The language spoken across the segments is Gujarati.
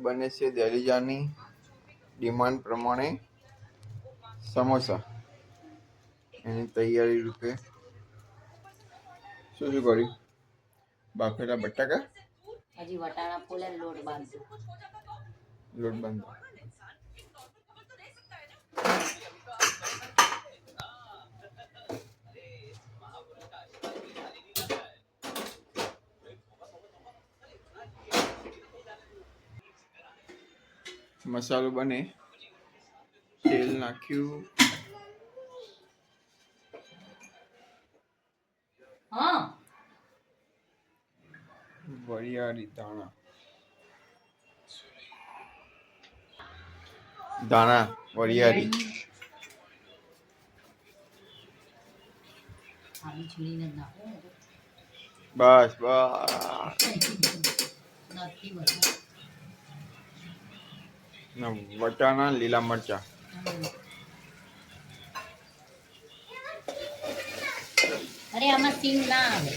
બને છે દેલીજાની ડિમાન્ડ પ્રમાણે સમોસા. એની તૈયારી રૂપે શું શું કર્યું? બાફેલા બટાકા, હજી વટાણા ફોલે લોટ બાંધો. મસાલો બને, તેલ નાખ્યું, હા વરિયાળી દાણા વરિયાળી આવી છીણીને નાખો. બસ નથી બધું. વટાણા, લીલા મરચા. અરે આમાં સિંગ ના આવે.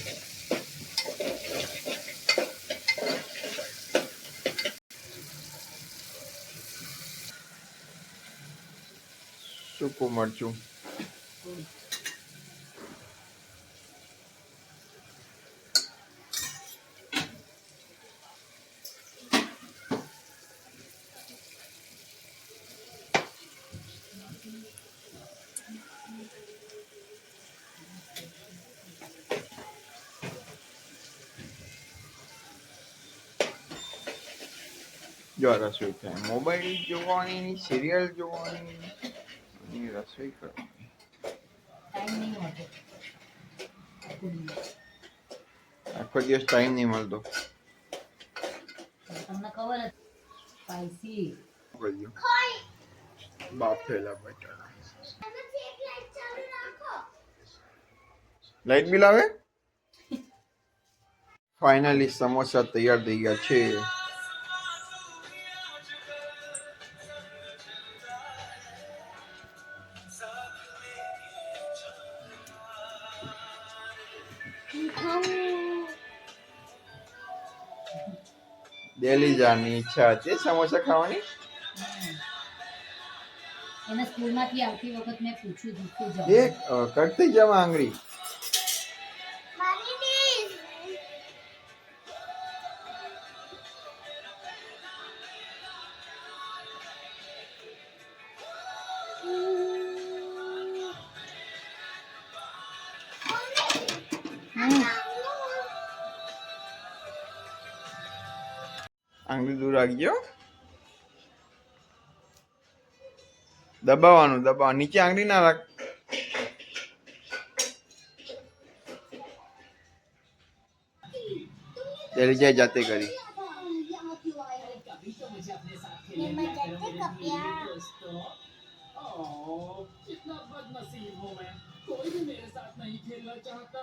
સૂકું મરચું, જો રસોઈ થાય. મોબાઈલ જોવાની, સિરિયલ જોવાની, રસોઈ કરવાની. ટાઈમ નહીં હોતો. આખો દિવસ ટાઈમ નહીં મળતો. તમને ખબર જ સ્પાઈસી બાફેલા બટાકા. લાઈટ બિલ આવે. ફાઇનલી સમોસા તૈયાર થઈ ગયા છે. દેલીજાની ઈચ્છા હતી સમોસા ખાવાની. એને સ્કૂલમાંથી આવતી વખત મેં પૂછ્યું હતું કે એક કરતી જવા આંગળી. આંગળી દૂર આવી ગયો. દબાવવાનું, નીચે આંગળી ના રાખ. દેલીજાએ જાતે કરી. कितना बदनसीब हूँ मैं, कोई भी मेरे साथ नहीं खेलना चाहता।